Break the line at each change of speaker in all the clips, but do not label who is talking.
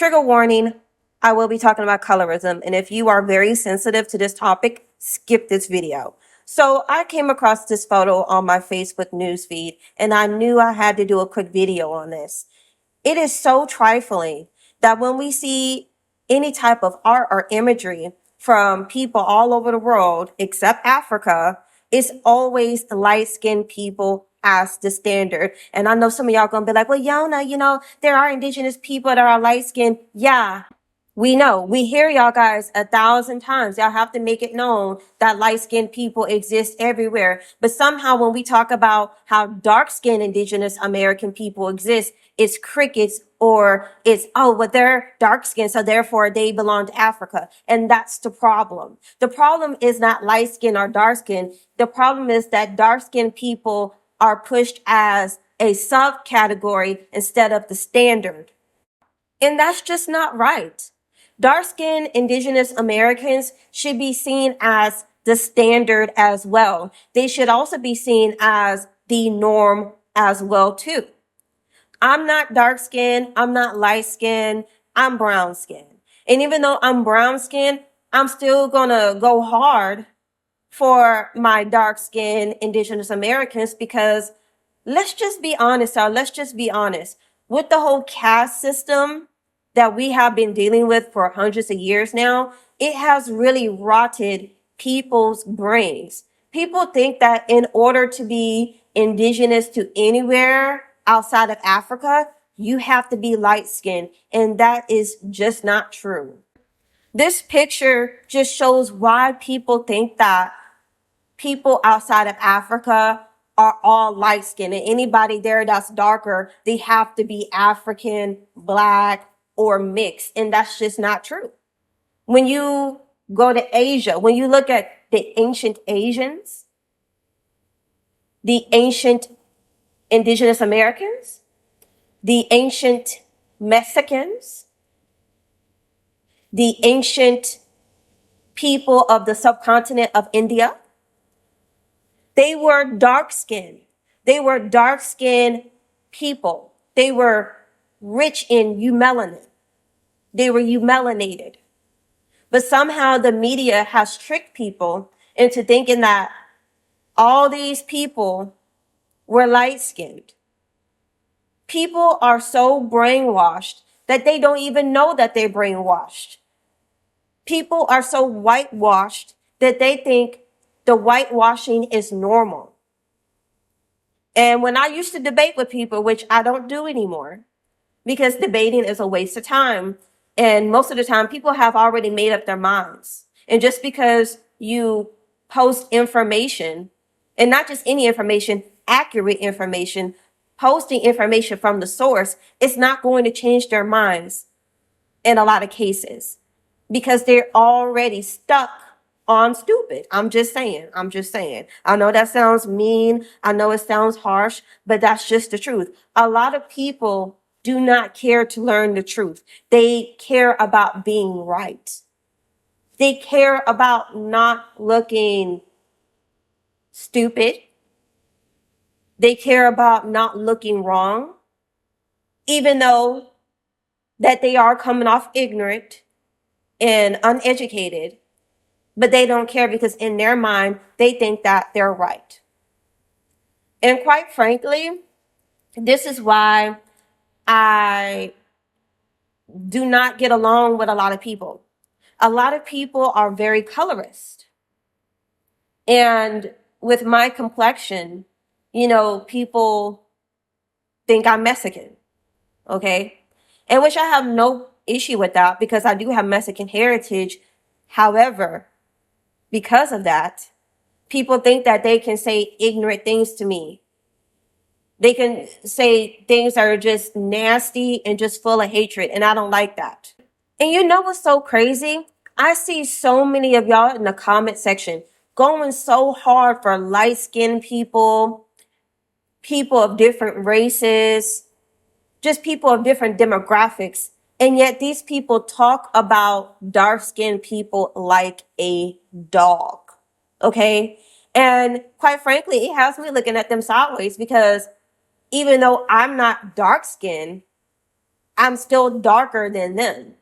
Trigger warning, I will be talking about colorism, and if you are very sensitive to this topic, skip this video. So I came across this photo on my Facebook newsfeed, and I knew I had to do a quick video on this. It is so trifling that when we see any type of art or imagery from people all over the world, except Africa, it's always light-skinned people as the standard. And I know some of y'all gonna be like, well, Yona, there are indigenous people that are light-skinned. Yeah, we know. We hear y'all guys 1,000 times. Y'all have to make it known that light-skinned people exist everywhere. But somehow when we talk about how dark-skinned indigenous American people exist, it's crickets, or it's, oh, well, they're dark-skinned, so therefore they belong to Africa. And that's the problem. The problem is not light-skinned or dark-skinned. The problem is that dark-skinned people are pushed as a subcategory instead of the standard. And that's just not right. Dark-skinned indigenous Americans should be seen as the standard as well. They should also be seen as the norm as well too. I'm not dark-skinned, I'm not light-skinned, I'm brown-skinned. And even though I'm brown-skinned, I'm still gonna go hard for my dark-skinned indigenous Americans, because let's just be honest, y'all. Let's just be honest. With the whole caste system that we have been dealing with for hundreds of years now, it has really rotted people's brains. People think that in order to be indigenous to anywhere outside of Africa, you have to be light-skinned, and that is just not true. This picture just shows why people think that people outside of Africa are all light-skinned, and anybody there that's darker, they have to be African, Black, or mixed. And that's just not true. When you go to Asia, when you look at the ancient Asians, the ancient indigenous Americans, the ancient Mexicans, the ancient people of the subcontinent of India, they were dark-skinned. They were dark-skinned people. They were rich in eumelanin. They were eumelanated. But somehow the media has tricked people into thinking that all these people were light-skinned. People are so brainwashed that they don't even know that they're brainwashed. People are so whitewashed that they think the whitewashing is normal. And when I used to debate with people, which I don't do anymore, because debating is a waste of time, and most of the time people have already made up their minds. And just because you post information, and not just any information, accurate information, posting information from the source, it's not going to change their minds in a lot of cases, because they're already stuck on stupid. I'm just saying. I know that sounds mean. I know it sounds harsh, but that's just the truth. A lot of people do not care to learn the truth. They care about being right. They care about not looking stupid. They care about not looking wrong, even though that they are coming off ignorant and uneducated. But they don't care, because in their mind, they think that they're right. And quite frankly, this is why I do not get along with a lot of people. A lot of people are very colorist. And with my complexion, people think I'm Mexican, okay? And which I have no issue with that, because I do have Mexican heritage. However, because of that, people think that they can say ignorant things to me. They can say things that are just nasty and just full of hatred, and I don't like that. And you know what's so crazy? I see so many of y'all in the comment section going so hard for light-skinned people, people of different races, just people of different demographics. And yet these people talk about dark-skinned people like a dog. Okay? And quite frankly, it has me looking at them sideways, because even though I'm not dark-skinned, I'm still darker than them.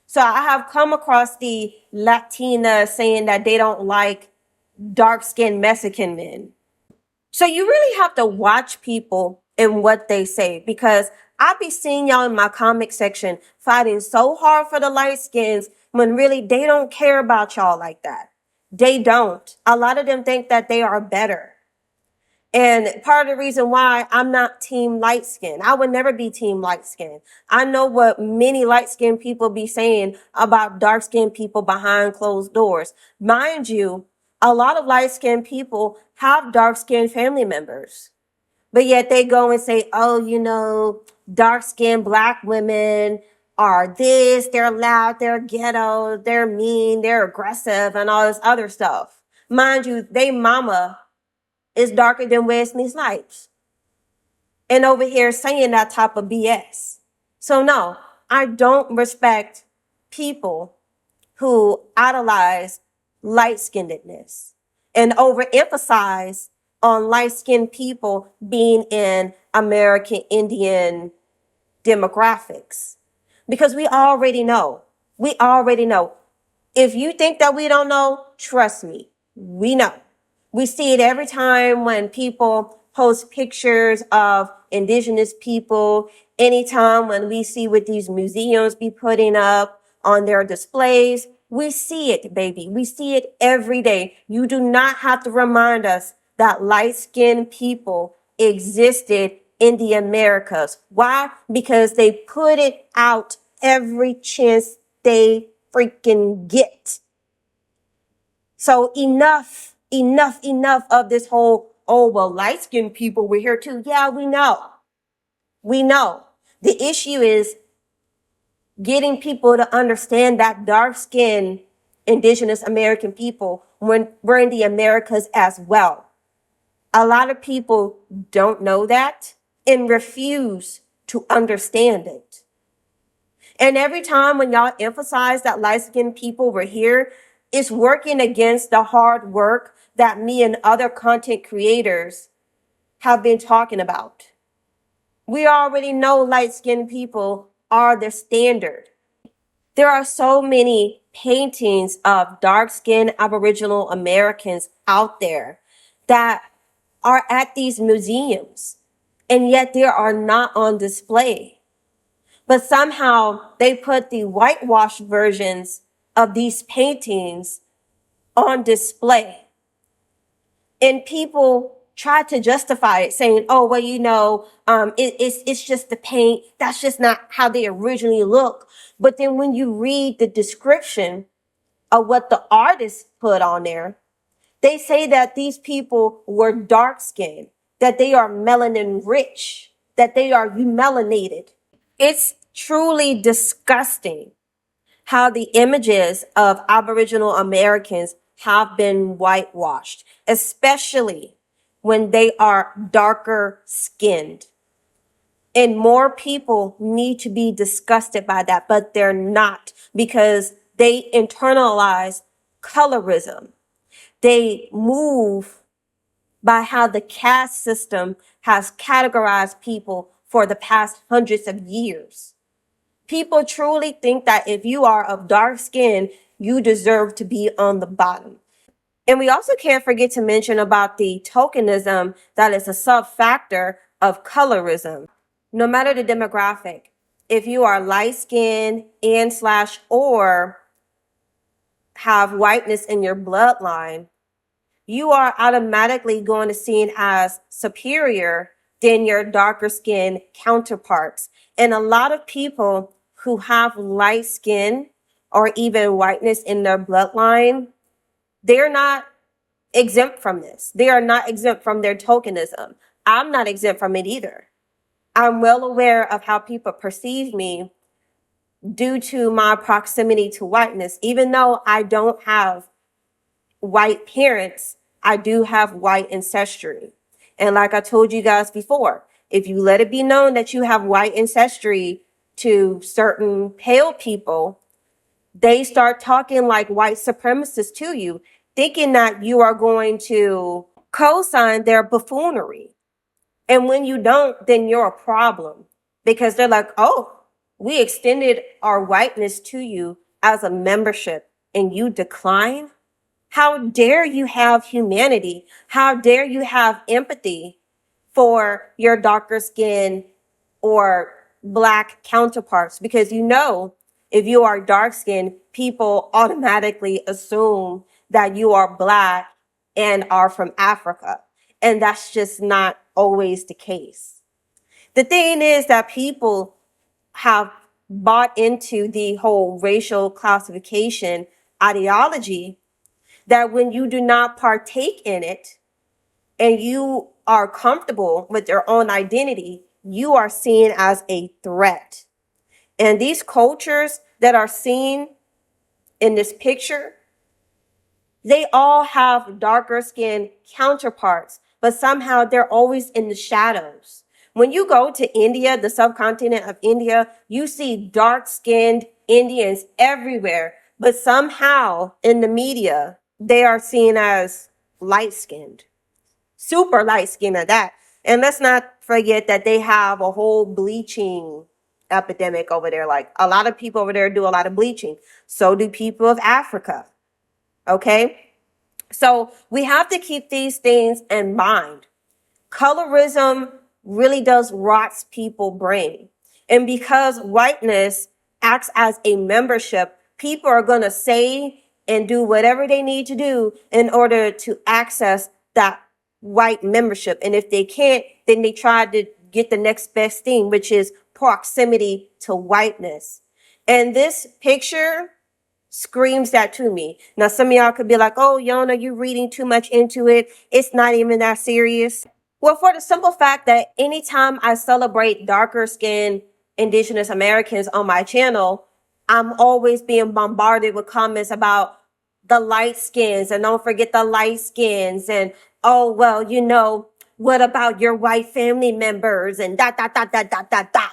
So I have come across the Latina saying that they don't like dark-skinned Mexican men. So you really have to watch people and what they say, because I be seeing y'all in my comment section fighting so hard for the light skins when really they don't care about y'all like that. They don't. A lot of them think that they are better. And part of the reason why I'm not team light skin, I would never be team light skin. I know what many light skinned people be saying about dark skinned people behind closed doors. Mind you, a lot of light skinned people have dark skinned family members, but yet they go and say, oh, dark skinned black women are this, they're loud, they're ghetto, they're mean, they're aggressive, and all this other stuff. Mind you, they mama is darker than Wesley Snipes. And over here saying that type of BS. So no, I don't respect people who idolize light-skinnedness and overemphasize on light-skinned people being in American Indian demographics. Because we already know. We already know. If you think that we don't know, trust me, we know. We see it every time when people post pictures of Indigenous people, anytime when we see what these museums be putting up on their displays. We see it, baby. We see it every day. You do not have to remind us that light-skinned people existed in the Americas. Why? Because they put it out every chance they freaking get. So enough of this whole, oh, well, light-skinned people were here too. Yeah, we know. We know. The issue is getting people to understand that dark-skinned Indigenous American people were in the Americas as well. A lot of people don't know that and refuse to understand it. And every time when y'all emphasize that light-skinned people were here, it's working against the hard work that me and other content creators have been talking about. We already know light-skinned people are the standard. There are so many paintings of dark-skinned Aboriginal Americans out there that are at these museums, and yet they are not on display. But somehow they put the whitewashed versions of these paintings on display. And people try to justify it saying, oh, well, it's just the paint. That's just not how they originally look. But then when you read the description of what the artist put on there, they say that these people were dark skinned, that they are melanin rich, that they are melanated. It's truly disgusting how the images of Aboriginal Americans have been whitewashed, especially when they are darker skinned. And more people need to be disgusted by that, but they're not, because they internalize colorism. They move by how the caste system has categorized people for the past hundreds of years. People truly think that if you are of dark skin, you deserve to be on the bottom. And we also can't forget to mention about the tokenism that is a sub-factor of colorism. No matter the demographic, if you are light skinned and/or have whiteness in your bloodline, you are automatically going to seen as superior than your darker skinned counterparts. And a lot of people who have light skin or even whiteness in their bloodline, they're not exempt from this. They are not exempt from their tokenism. I'm not exempt from it either. I'm well aware of how people perceive me due to my proximity to whiteness. Even though I don't have white parents, I do have white ancestry. And like I told you guys before, if you let it be known that you have white ancestry to certain pale people, they start talking like white supremacists to you, thinking that you are going to co-sign their buffoonery. And when you don't, then you're a problem, because they're like, oh, We extended our whiteness to you as a membership and you decline? How dare you have humanity? How dare you have empathy for your darker skin or black counterparts? Because you know, if you are dark skinned, people automatically assume that you are black and are from Africa. And that's just not always the case. The thing is that people have bought into the whole racial classification ideology that when you do not partake in it and you are comfortable with your own identity, you are seen as a threat. And these cultures that are seen in this picture, they all have darker skinned counterparts, but somehow they're always in the shadows. When you go to India, the subcontinent of India, you see dark skinned Indians everywhere, but somehow in the media, they are seen as light skinned, super light skinned at that. And let's not forget that they have a whole bleaching epidemic over there. Like a lot of people over there do a lot of bleaching. So do people of Africa. Okay. So we have to keep these things in mind. Colorism really does rots people's brain. And because whiteness acts as a membership, people are going to say and do whatever they need to do in order to access that white membership. And if they can't, then they try to get the next best thing, which is proximity to whiteness. And this picture screams that to me. Now, some of y'all could be like, oh, Yona, you're reading too much into it. It's not even that serious. Well, for the simple fact that anytime I celebrate darker skinned Indigenous Americans on my channel, I'm always being bombarded with comments about the light skins and don't forget the light skins and, oh, well, you know, what about your white family members and dot, dot, dot, dot, dot, dot, dot.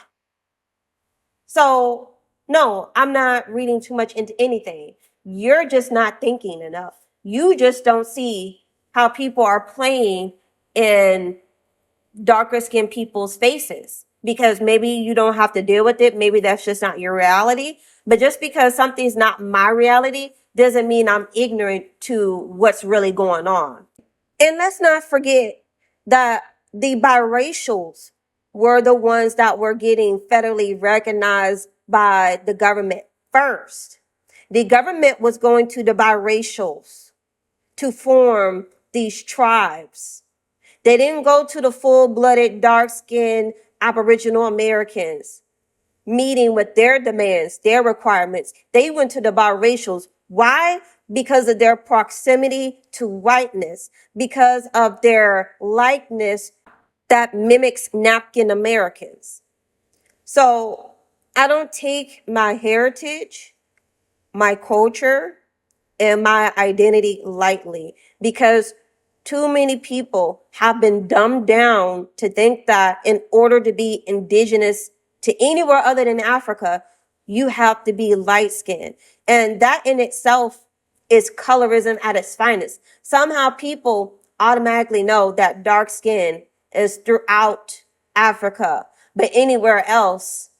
So no, I'm not reading too much into anything. You're just not thinking enough. You just don't see how people are playing in darker skinned people's faces because maybe you don't have to deal with it. Maybe that's just not your reality. But just because something's not my reality doesn't mean I'm ignorant to what's really going on. And let's not forget that the biracials were the ones that were getting federally recognized by the government first. The government was going to the biracials to form these tribes. They didn't go to the full-blooded, dark-skinned Aboriginal Americans, meeting with their demands, their requirements. They went to the biracials. Why? Because of their proximity to whiteness, because of their likeness that mimics napkin Americans. So I don't take my heritage, my culture, and my identity lightly because too many people have been dumbed down to think that in order to be indigenous to anywhere other than Africa, you have to be light skinned. And that in itself is colorism at its finest. Somehow people automatically know that dark skin is throughout Africa, but anywhere else,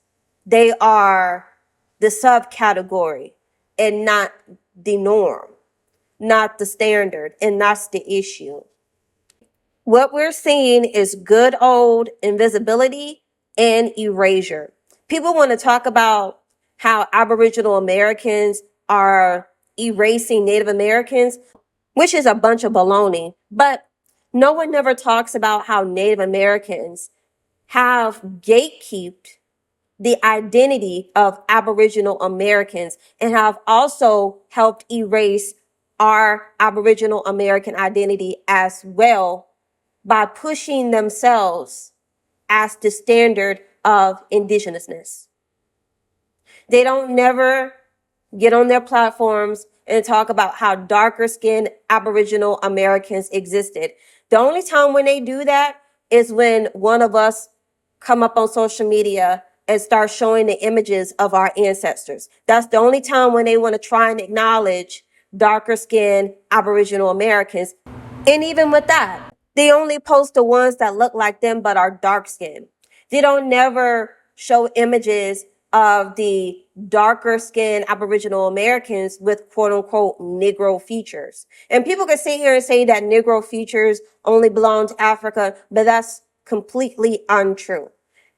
they are the subcategory and not the norm, not the standard. And that's the issue. What we're seeing is good old invisibility and erasure. People want to talk about how Aboriginal Americans are erasing Native Americans, which is a bunch of baloney. But no one never talks about how Native Americans have gatekept the identity of Aboriginal Americans and have also helped erase our Aboriginal American identity as well by pushing themselves as the standard of indigenousness. They don't never get on their platforms and talk about how darker skinned Aboriginal Americans existed. The only time when they do that is when one of us come up on social media and start showing the images of our ancestors. That's the only time when they want to try and acknowledge darker skinned Aboriginal Americans. And even with that, they only post the ones that look like them but are dark skinned. They don't never show images of the darker skinned Aboriginal Americans with quote unquote Negro features. And people can sit here and say that Negro features only belong to Africa, but that's completely untrue.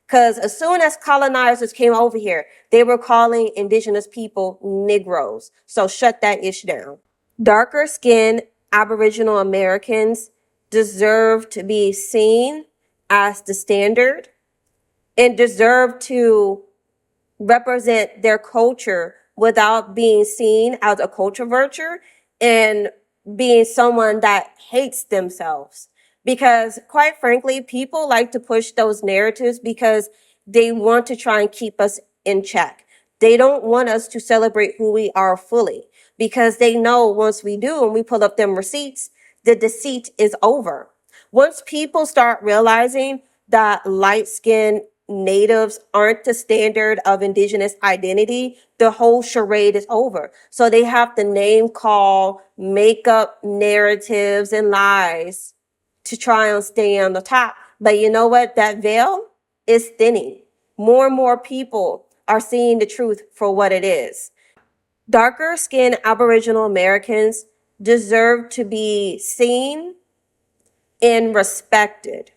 Because as soon as colonizers came over here, they were calling indigenous people Negroes. So shut that ish down. Darker skinned Aboriginal Americans deserve to be seen as the standard and deserve to represent their culture without being seen as a culture vulture and being someone that hates themselves. Because quite frankly, people like to push those narratives because they want to try and keep us in check. They don't want us to celebrate who we are fully because they know once we do and we pull up them receipts, the deceit is over. Once people start realizing that light-skinned natives aren't the standard of indigenous identity, the whole charade is over. So they have to name call, make up narratives and lies to try and stay on the top. But you know what? That veil is thinning. More and more people are seeing the truth for what it is. Darker skinned Aboriginal Americans deserve to be seen and respected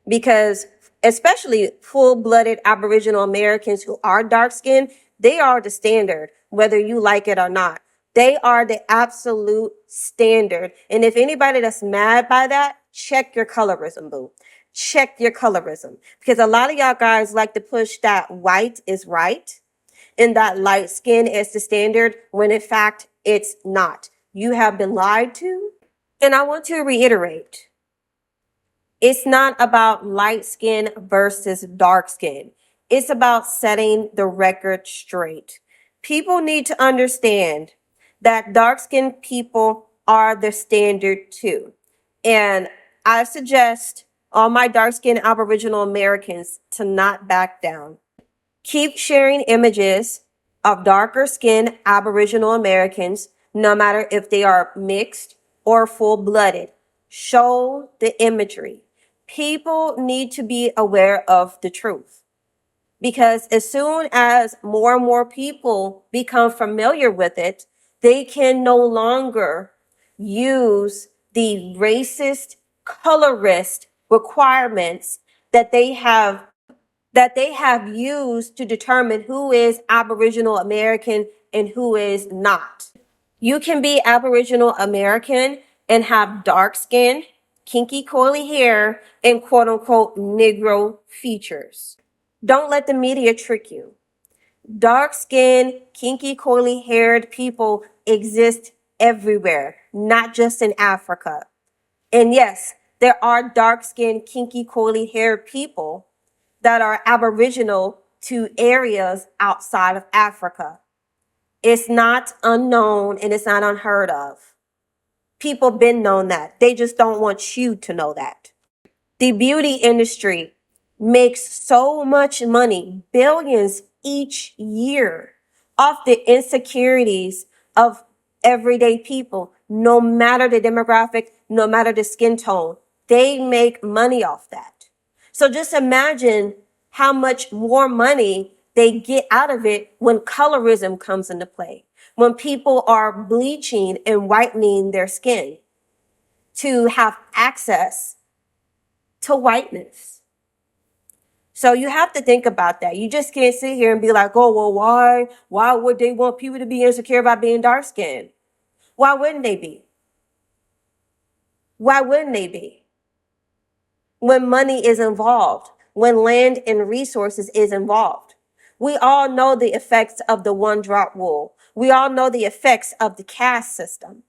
because especially full-blooded Aboriginal Americans who are dark-skinned, they are the standard, whether you like it or not. They are the absolute standard. And if anybody that's mad by that, check your colorism, boo. Check your colorism. Because a lot of y'all guys like to push that white is right and that light skin is the standard when in fact it's not. You have been lied to. And I want to reiterate, it's not about light skin versus dark skin. It's about setting the record straight. People need to understand that dark skinned people are the standard too. And I suggest all my dark skinned Aboriginal Americans to not back down. Keep sharing images of darker skinned Aboriginal Americans, no matter if they are mixed or full blooded. Show the imagery. People need to be aware of the truth because as soon as more and more people become familiar with it, they can no longer use the racist, colorist requirements that they have used to determine who is Aboriginal American and who is not. You can be Aboriginal American and have dark skin, kinky coily hair, and quote unquote Negro features. Don't let the media trick you. Dark skinned, kinky coily haired people exist everywhere, not just in Africa. And yes, there are dark skinned, kinky coily haired people that are Aboriginal to areas outside of Africa. It's not unknown and it's not unheard of. People been known that. They just don't want you to know that. The beauty industry makes so much money, billions each year, off the insecurities of everyday people, no matter the demographic, no matter the skin tone. They make money off that. So just imagine how much more money they get out of it when colorism comes into play, when people are bleaching and whitening their skin to have access to whiteness. So you have to think about that. You just can't sit here and be like, oh, well, why would they want people to be insecure about being dark skinned? Why wouldn't they be? Why wouldn't they be? When money is involved, when land and resources is involved. We all know the effects of the one drop rule. We all know the effects of the caste system.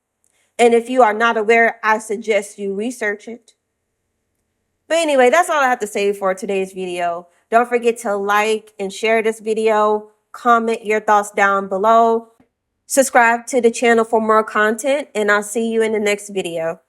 And if you are not aware, I suggest you research it. But anyway, that's all I have to say for today's video. Don't forget to like and share this video. Comment your thoughts down below. Subscribe to the channel for more content, and I'll see you in the next video.